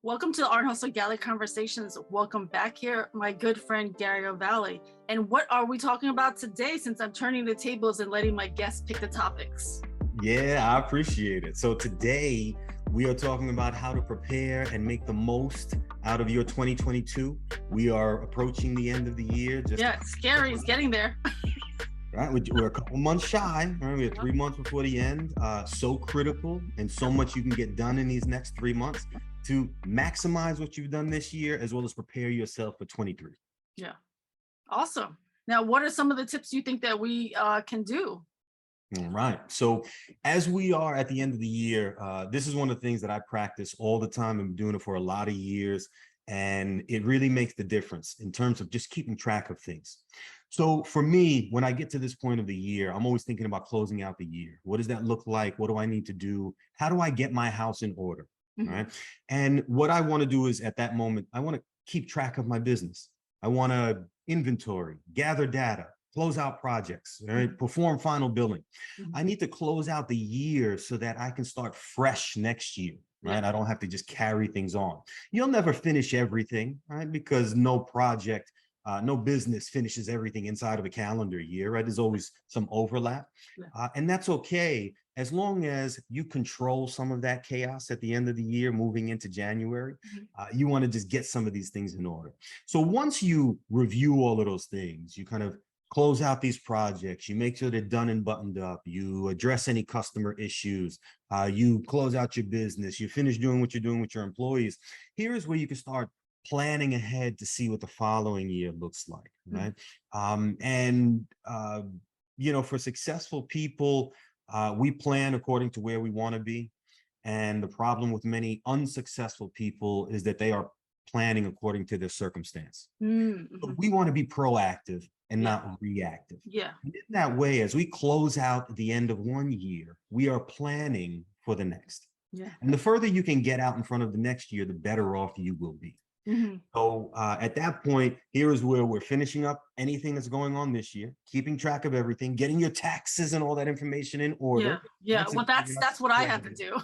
Welcome to the Art Hustle Galley Conversations. Welcome back here, my good friend Gahrey Ovalle. And what are we talking about today, since I'm turning the tables and letting my guests pick the topics? Yeah, I appreciate it. So today we are talking about how to prepare and make the most out of your 2022. We are approaching the end of the year. It's scary. It's getting there. Right, we're a couple months shy. Right? We're 3 months before the end. So critical, and so much you can get done in these next 3 months to maximize what you've done this year, as well as prepare yourself for 23. Yeah, awesome. Now, what are some of the tips you think that we can do? All right. So as we are at the end of the year, this is one of the things that I practice all the time. I've been doing it for a lot of years, and it really makes the difference in terms of just keeping track of things. So for me, when I get to this point of the year, I'm always thinking about closing out the year. What does that look like? What do I need to do? How do I get my house in order? Mm-hmm. Right. And what I want to do is, at that moment, I want to keep track of my business. I want to inventory, gather data, close out projects, right? Perform final billing. Mm-hmm. I need to close out the year so that I can start fresh next year, right? Yeah. I don't have to just carry things on. You'll never finish everything, right? Because no project, no business finishes everything inside of a calendar year, right? There's always some overlap. Yeah. And that's okay, as long as you control some of that chaos at the end of the year, moving into January. You want to just get some of these things in order. So once you review all of those things, you kind of close out these projects, you make sure they're done and buttoned up, you address any customer issues, you close out your business, you finish doing what you're doing with your employees. Here is where you can start planning ahead to see what the following year looks like, right? For successful people, we plan according to where we want to be. And the problem with many unsuccessful people is that they are planning according to their circumstance. So we want to be proactive and not reactive. Yeah. And in that way, as we close out the end of one year, we are planning for the next. Yeah. And the further you can get out in front of the next year, the better off you will be. So at that point, here is where we're finishing up anything that's going on this year, keeping track of everything, getting your taxes and all that information in order. Yeah. Well, that's what I have to do.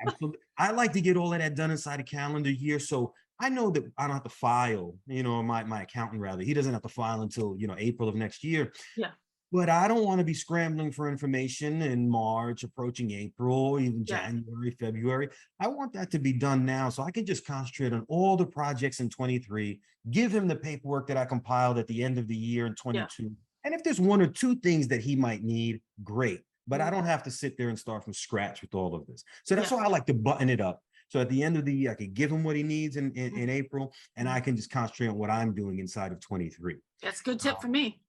Absolutely. I like to get all of that done inside a calendar year. So I know that I don't have to file, my accountant rather, he doesn't have to file until, April of next year. Yeah. But I don't want to be scrambling for information in March, approaching April, even January, February. I want that to be done now, so I can just concentrate on all the projects in 23, give him the paperwork that I compiled at the end of the year in 22. And if there's one or two things that he might need, great. But I don't have to sit there and start from scratch with all of this. So that's why I like to button it up. So at the end of the year, I can give him what he needs in April, and I can just concentrate on what I'm doing inside of 23. That's a good tip for me.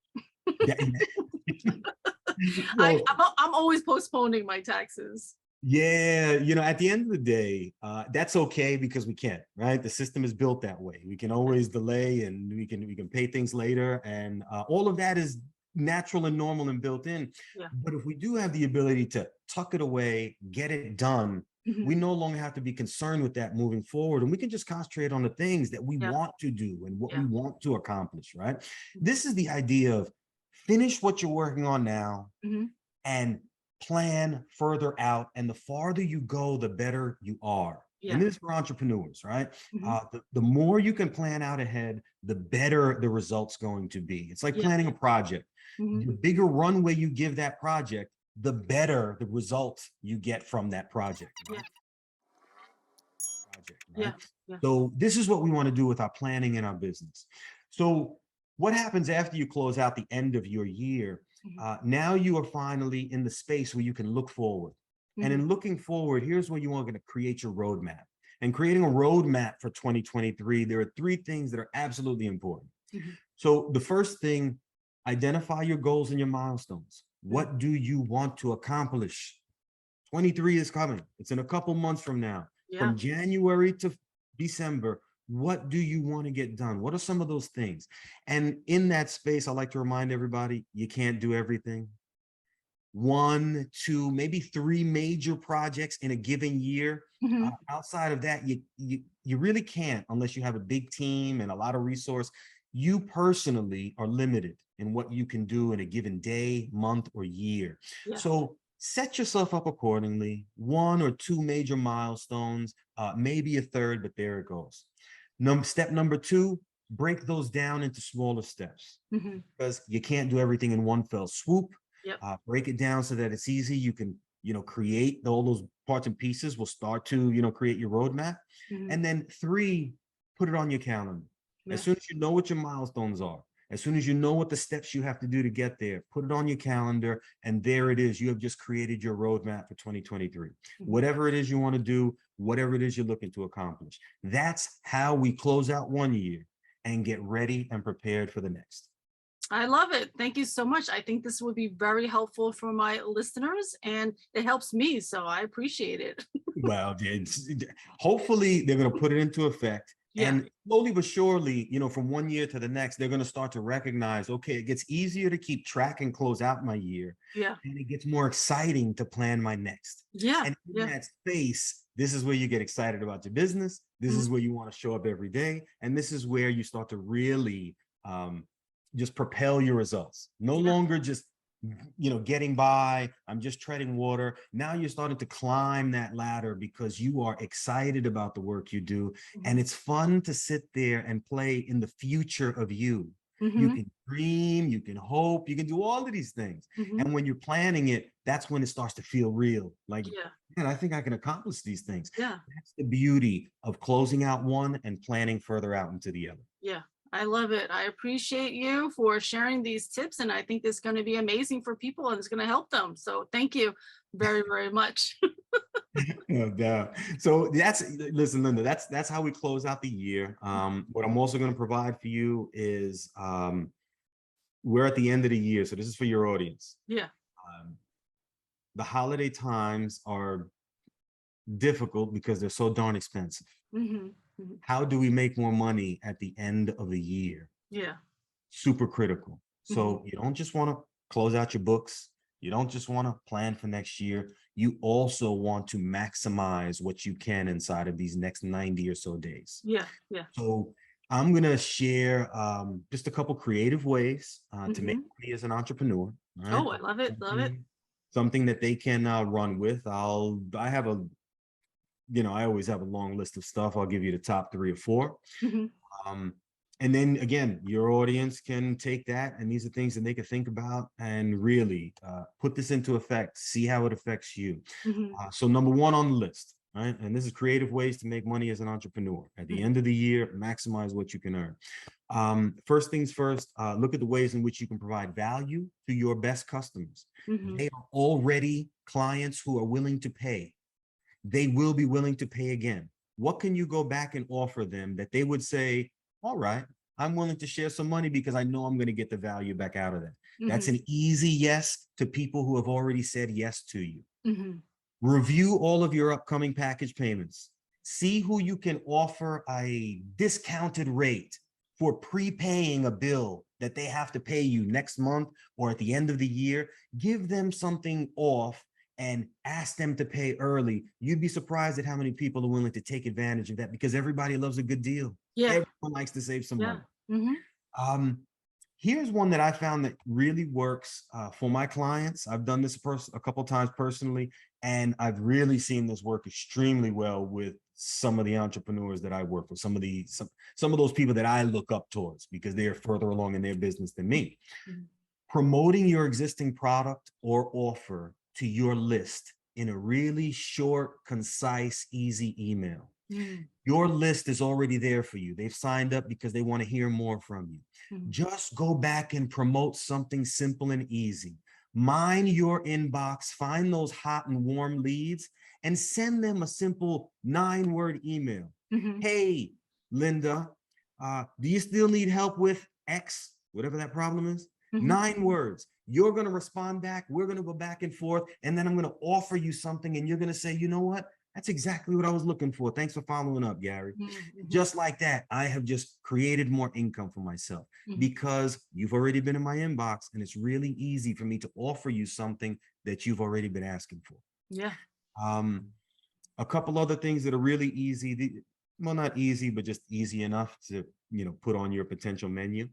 Well, I'm always postponing my taxes. Yeah, at the end of the day, that's okay, because we can, right? The system is built that way. We can always delay, and we can pay things later, and all of that is natural and normal and built in. But if we do have the ability to tuck it away, get it done, we no longer have to be concerned with that moving forward, and we can just concentrate on the things that we want to do and what we want to accomplish, right? This is the idea of finish what you're working on now and plan further out. And the farther you go, the better you are. And this is for entrepreneurs, right? The more you can plan out ahead, the better the results going to be. It's like planning a project. The bigger runway you give that project, the better the results you get from that project. Right? So this is what we want to do with our planning in our business. So what happens after you close out the end of your year? Now you are finally in the space where you can look forward. And in looking forward, here's where you are going to create your roadmap. And creating a roadmap for 2023, there are 3 things that are absolutely important. So the first thing, identify your goals and your milestones. What do you want to accomplish? 23 is coming. It's in a couple months from now. From January to December, what do you want to get done? What are some of those things? And in that space, I like to remind everybody, you can't do everything. 1, 2, maybe 3 major projects in a given year. Outside of that, you really can't, unless you have a big team and a lot of resource. You personally are limited in what you can do in a given day, month, or year. So set yourself up accordingly, 1 or 2 major milestones, maybe a third, but there it goes. Step number 2, break those down into smaller steps, because you can't do everything in one fell swoop. Yep. Break it down so that it's easy. You can, create all those parts and pieces will start to, create your roadmap. And then 3, put it on your calendar. As soon as you know what your milestones are, as soon as you know what the steps you have to do to get there, put it on your calendar, and there it is. You have just created your roadmap for 2023. Whatever it is you want to do, whatever it is you're looking to accomplish. That's how we close out one year and get ready and prepared for the next. I love it. Thank you so much. I think this would be very helpful for my listeners, and it helps me, so I appreciate it. Well, hopefully they're going to put it into effect. Yeah. And slowly but surely, from one year to the next, they're going to start to recognize, okay, it gets easier to keep track and close out my year. Yeah. And it gets more exciting to plan my next. Yeah. And in that space, this is where you get excited about your business. This is where you want to show up every day. And this is where you start to really just propel your results. No longer just getting by, I'm just treading water. Now you're starting to climb that ladder because you are excited about the work you do. And it's fun to sit there and play in the future of you. You can dream, you can hope, you can do all of these things. And when you're planning it, that's when it starts to feel real. Like, man, I think I can accomplish these things. Yeah. That's the beauty of closing out one and planning further out into the other. Yeah. I love it. I appreciate you for sharing these tips, and I think it's going to be amazing for people and it's going to help them. So thank you very, very much. No doubt. So listen, Linda, that's how we close out the year. What I'm also going to provide for you is we're at the end of the year. So this is for your audience. Yeah. The holiday times are difficult because they're so darn expensive. How do we make more money at the end of the year? Yeah. Super critical. So you don't just want to close out your books. You don't just want to plan for next year. You also want to maximize what you can inside of these next 90 or so days. Yeah. Yeah. So I'm going to share just a couple creative ways to make money as an entrepreneur. Right? Oh, I love it. Love it. Something that they can run with. I always have a long list of stuff. I'll give you the top 3 or 4. And then again, your audience can take that, and these are things that they can think about and really put this into effect, see how it affects you. So number 1 on the list, right? And this is creative ways to make money as an entrepreneur. At the end of the year, maximize what you can earn. First things first, look at the ways in which you can provide value to your best customers. They are already clients who are willing to pay. They will be willing to pay again. What can you go back and offer them that they would say, all right, I'm willing to share some money because I know I'm going to get the value back out of that. That's an easy yes to people who have already said yes to you. Review all of your upcoming package payments. See who you can offer a discounted rate for prepaying a bill that they have to pay you next month or at the end of the year. Give them something off and ask them to pay early. You'd be surprised at how many people are willing to take advantage of that because everybody loves a good deal. Yeah. Everyone likes to save some money. Here's one that I found that really works for my clients. I've done this a couple of times personally, and I've really seen this work extremely well with some of the entrepreneurs that I work with, some of those people that I look up towards because they're further along in their business than me. Promoting your existing product or offer to your list in a really short, concise, easy email. Your list is already there for you. They've signed up because they want to hear more from you. Just go back and promote something simple and easy. Mine your inbox, find those hot and warm leads, and send them a simple 9-word email. Hey, Linda, do you still need help with X, whatever that problem is? 9 words. You're going to respond back. We're going to go back and forth. And then I'm going to offer you something. And you're going to say, you know what? That's exactly what I was looking for. Thanks for following up, Gahrey. Just like that, I have just created more income for myself because you've already been in my inbox. And it's really easy for me to offer you something that you've already been asking for. Yeah. A couple other things that are really easy. Well, not easy, but just easy enough to, put on your potential menu.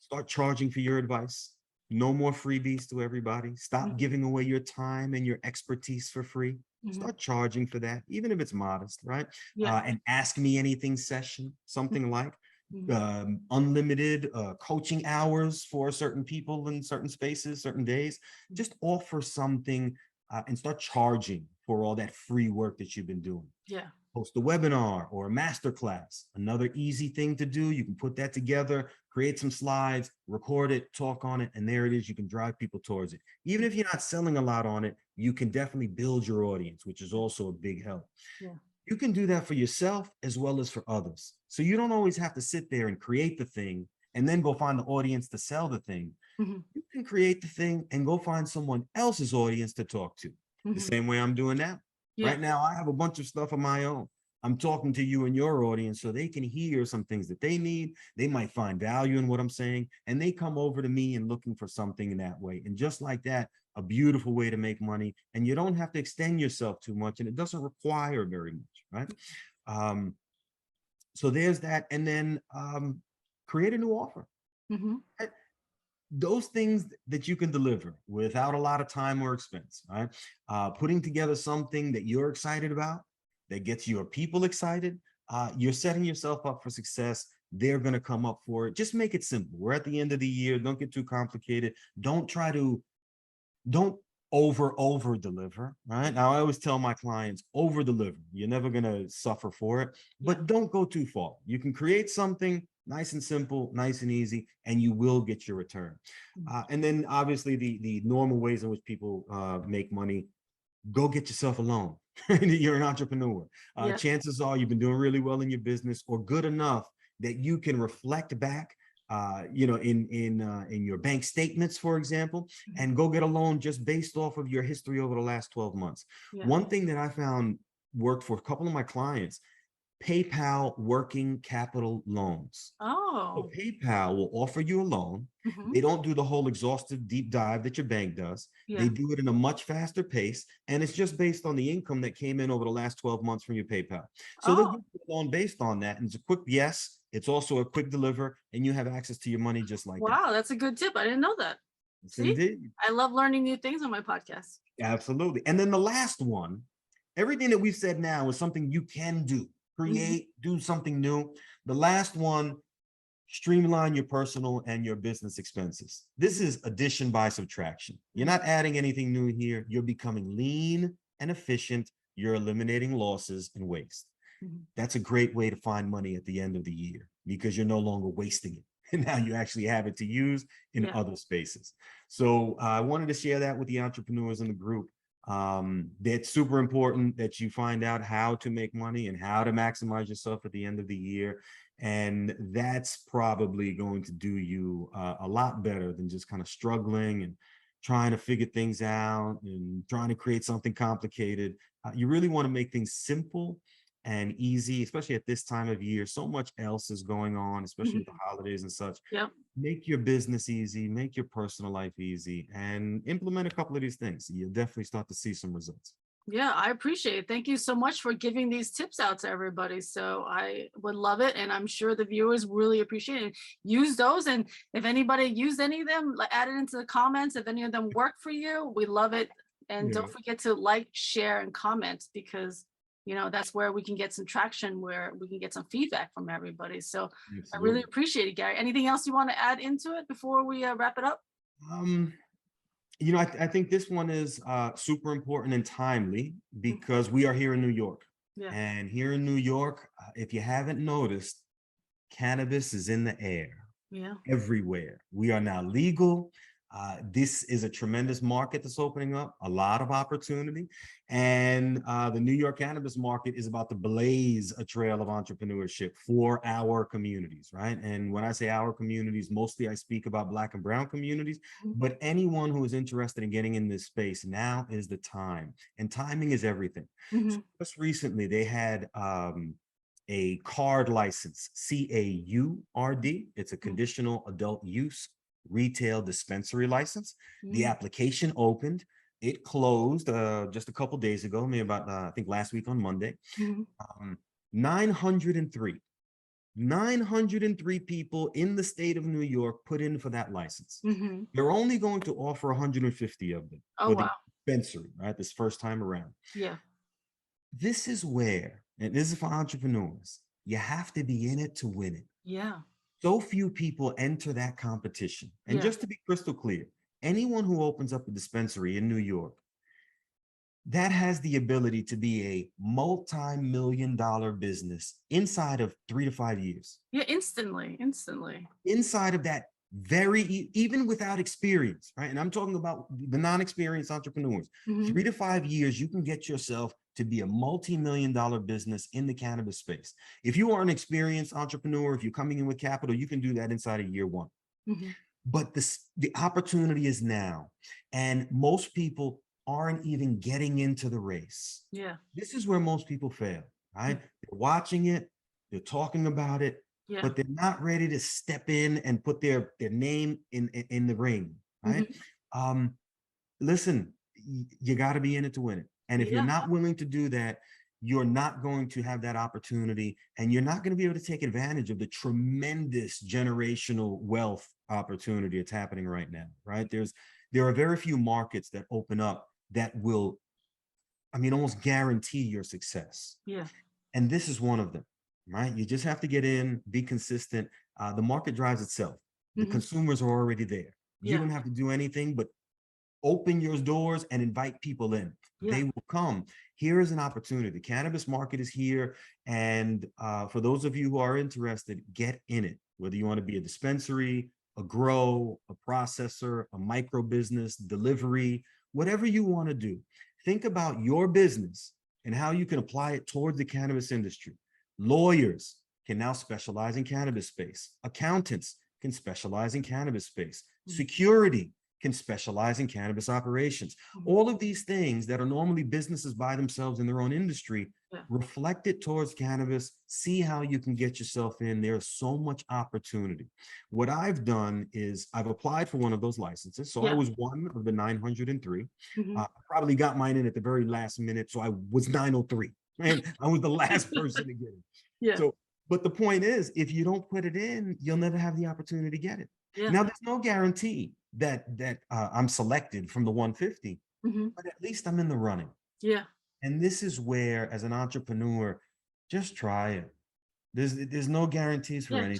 Start charging for your advice. No more freebies to everybody. Stop giving away your time and your expertise for free. Start charging for that, even if it's modest, right? Yeah. An ask me anything session, something like unlimited coaching hours for certain people in certain spaces, certain days. Just offer something and start charging for all that free work that you've been doing. Yeah. Post a webinar or a masterclass. Another easy thing to do. You can put that together, create some slides, record it, talk on it, and there it is. You can drive people towards it. Even if you're not selling a lot on it, you can definitely build your audience, which is also a big help. Yeah. You can do that for yourself as well as for others. So you don't always have to sit there and create the thing and then go find the audience to sell the thing. You can create the thing and go find someone else's audience to talk to. The same way I'm doing now. Yeah. Right now, I have a bunch of stuff of my own. I'm talking to you and your audience so they can hear some things that they need. They might find value in what I'm saying, and they come over to me and looking for something in that way. And just like that, a beautiful way to make money. And you don't have to extend yourself too much, and it doesn't require very much, right? So there's that. And then create a new offer. Those things that you can deliver without a lot of time or expense, right? Putting together something that you're excited about, that gets your people excited, you're setting yourself up for success. They're going to come up for it. Just make it simple. We're at the end of the year. Don't get too complicated. Don't over deliver, right? Now, I always tell my clients, over deliver. You're never going to suffer for it, but don't go too far. You can create something nice and simple, nice and easy, and you will get your return. And then obviously the normal ways in which people make money, go get yourself a loan. You're an entrepreneur. Chances are you've been doing really well in your business, or good enough that you can reflect back in your bank statements, for example, and go get a loan just based off of your history over the last 12 months. One thing that I found worked for a couple of my clients, PayPal working capital loans. So PayPal will offer you a loan. They don't do the whole exhaustive deep dive that your bank does. They do it in a much faster pace, and it's just based on the income that came in over the last 12 months from your PayPal. So they'll give you a loan based on that, and it's a quick yes. It's also a quick deliver, and you have access to your money just like that. Wow, that's a good tip. I didn't know that. Yes, See? indeed. I love learning new things on my podcast. Absolutely. And then the last one, everything that we've said now is something you can do. Create, do something new. The last one, streamline your personal and your business expenses. This is addition by subtraction. You're not adding anything new here. You're becoming lean and efficient. You're eliminating losses and waste. That's a great way to find money at the end of the year, because you're no longer wasting it. And now you actually have it to use in other spaces. So I wanted to share that with the entrepreneurs in the group. That's super important that you find out how to make money and how to maximize yourself at the end of the year. And that's probably going to do you a lot better than just kind of struggling and trying to figure things out and trying to create something complicated. You really want to make things simple and easy, especially at this time of year. So much else is going on, especially with the holidays and such. Make your business easy, make your personal life easy, and implement a couple of these things. You'll definitely start to see some results. Yeah, I appreciate it. Thank you so much for giving these tips out to everybody. So I would love it. And I'm sure the viewers really appreciate it. Use those. And if anybody used any of them, add it into the comments. If any of them work for you, we love it. And don't forget to like, share, and comment, because that's where we can get some traction, where we can get some feedback from everybody. So I really appreciate it, Gahrey. Anything else you want to add into it before we wrap it up? I think this one is super important and timely, because we are here in New York. And here in New York, if you haven't noticed, cannabis is in the air everywhere. We are now legal. This is a tremendous market that's opening up, a lot of opportunity. And the New York cannabis market is about to blaze a trail of entrepreneurship for our communities, right? And when I say our communities, mostly I speak about Black and Brown communities, but anyone who is interested in getting in this space, now is the time. And timing is everything. So just recently, they had a card license, CAURD. It's a conditional adult use retail dispensary license. The application opened. It closed just a couple days ago, maybe about I think last week on Monday. 903 903 people in the state of New York put in for that license. Mm-hmm. They're only going to offer 150 of them Oh, for the wow. dispensary, right? This first time around. Yeah. This is where, and this is for entrepreneurs, you have to be in it to win it. Yeah. So few people enter that competition. And Yeah. just to be crystal clear, anyone who opens up a dispensary in New York, that has the ability to be a multi-million-dollar business inside of 3 to 5 years. Yeah. Instantly. Inside of that even without experience, right? And I'm talking about the non-experienced entrepreneurs. Mm-hmm. 3 to 5 years, you can get yourself to be a multi-million-dollar business in the cannabis space. If you are an experienced entrepreneur, if you're coming in with capital, you can do that inside of year one. Mm-hmm. But the opportunity is now, and most people aren't even getting into the race. Yeah. This is where most people fail, right? They're watching it, they're talking about it, Yeah. but they're not ready to step in and put their name in the ring, right? Mm-hmm. Listen, you got to be in it to win it. And if you're Yeah. not willing to do that, you're not going to have that opportunity, and you're not going to be able to take advantage of the tremendous generational wealth opportunity that's happening right now, right? There are very few markets that open up that will, I mean, almost guarantee your success. Yeah. And this is one of them, right? You just have to get in, be consistent. The market drives itself. The Mm-hmm. consumers are already there. You Yeah. don't have to do anything but open your doors and invite people in. Yeah. They will come. Here is an opportunity. The cannabis market is here. And for those of you who are interested, get in it. Whether you want to be a dispensary, a grow, a processor, a micro business, delivery, whatever you want to do. Think about your business and how you can apply it towards the cannabis industry. Lawyers can now specialize in cannabis space. Accountants can specialize in cannabis space. Security can specialize in cannabis operations. All of these things that are normally businesses by themselves in their own industry, reflect it towards cannabis, see how you can get yourself in. There's so much opportunity. What I've done is I've applied for one of those licenses. So I was one of the 903. Mm-hmm. I probably got mine in at the very last minute. So I was 903, and I was the last person to get it. Yeah. So, but the point is, if you don't put it in, you'll never have the opportunity to get it. Yeah. Now, there's no guarantee that I'm selected from the 150, Mm-hmm. but at least I'm in the running. Yeah. And this is where, as an entrepreneur, just try it. There's no guarantees for anything.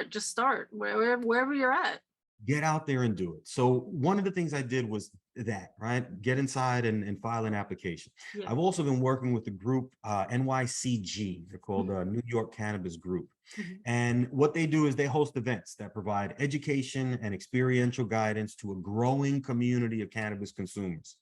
Just start wherever you're at. Get out there and do it. So one of the things I did was that, right? Get inside and file an application. Yeah. I've also been working with the group NYCG. They're called New York Cannabis Group. Mm-hmm. And what they do is they host events that provide education and experiential guidance to a growing community of cannabis consumers.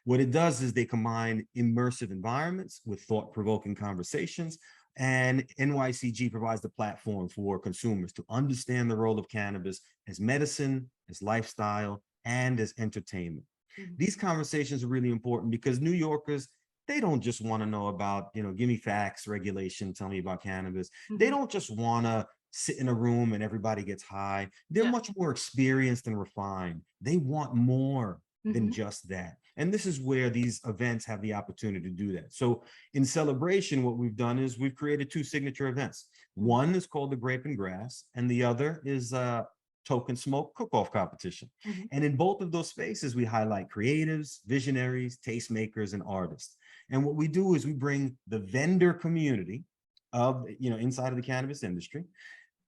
What it does is they combine immersive environments with thought-provoking conversations, and NYCG provides the platform for consumers to understand the role of cannabis as medicine, as lifestyle, and as entertainment. Mm-hmm. These conversations are really important because New Yorkers, they don't just want to know about, give me facts, regulation, tell me about cannabis. Mm-hmm. They don't just want to sit in a room and everybody gets high. They're much more experienced and refined. They want more than just that. And this is where these events have the opportunity to do that. So in celebration, what we've done is we've created 2 signature events. One is called the Grape and Grass, and the other is Token Smoke Cook-Off Competition. Mm-hmm. And in both of those spaces, we highlight creatives, visionaries, tastemakers, and artists. And what we do is we bring the vendor community of, inside of the cannabis industry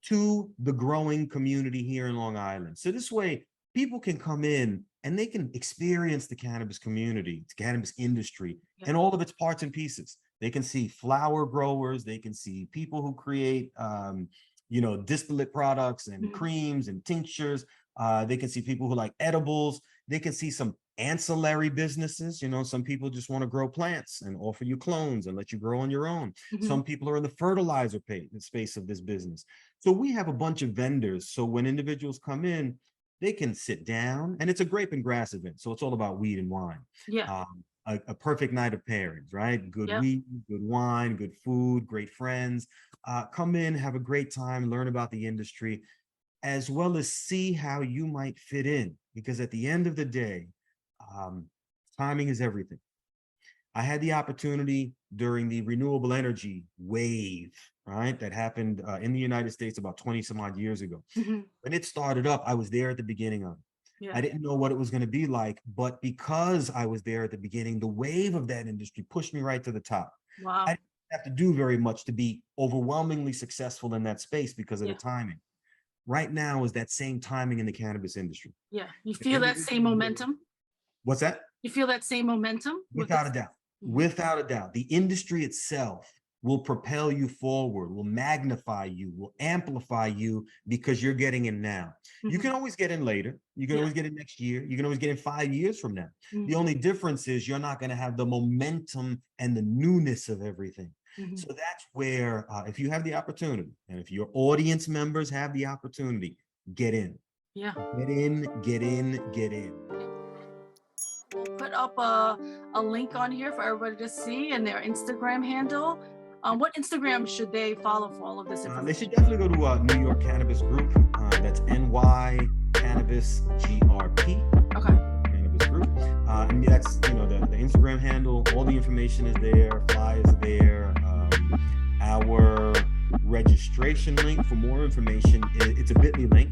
to the growing community here in Long Island. So this way, people can come in and they can experience the cannabis community, the cannabis industry, and all of its parts and pieces. They can see flower growers, they can see people who create, distillate products and creams and tinctures. They can see people who like edibles. They can see some ancillary businesses. Some people just want to grow plants and offer you clones and let you grow on your own. Mm-hmm. Some people are in the fertilizer space of this business. So we have a bunch of vendors. So when individuals come in, they can sit down, and it's a grape and grass event. So it's all about weed and wine. Yeah. A perfect night of pairings, right? Good weed, good wine, good food, great friends. Come in, have a great time, learn about the industry, as well as see how you might fit in. Because at the end of the day, timing is everything. I had the opportunity during the renewable energy wave, right? That happened in the United States about 20 some odd years ago. Mhm. When it started up, I was there at the beginning of it. Yeah. I didn't know what it was going to be like, but because I was there at the beginning, the wave of that industry pushed me right to the top. Wow. I didn't have to do very much to be overwhelmingly successful in that space because of Yeah. the timing. Right now is that same timing in the cannabis industry. Yeah. You feel that same momentum? What's that? You feel that same momentum? Without a doubt. Mhm. Without a doubt. The industry itself will propel you forward, will magnify you, will amplify you because you're getting in now. You Mhm. can always get in later. You can Yeah. always get in next year. You can always get in 5 years from now. Mhm. The only difference is you're not going to have the momentum and the newness of everything. Mhm. So that's where, if you have the opportunity, and if your audience members have the opportunity, get in. Yeah. Get in, get in, get in. We'll put up a link on here for everybody to see and their Instagram handle. What Instagram should they follow for all of this information? They should definitely go to New York Cannabis Group. That's NY Cannabis GRP. Okay. Cannabis Group. And that's, the Instagram handle. All the information is there. Flyers are there. Our registration link for more information, it's a bit.ly link.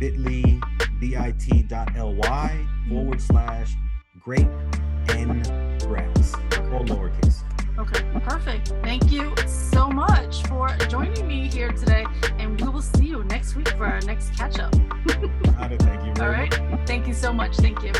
bit.ly, bit.ly/grape and grass, all lowercase. Okay, perfect. Thank you so much for joining me here today, and we will see you next week for our next catch up. Thank you very All right. much. Thank you so much. Thank you.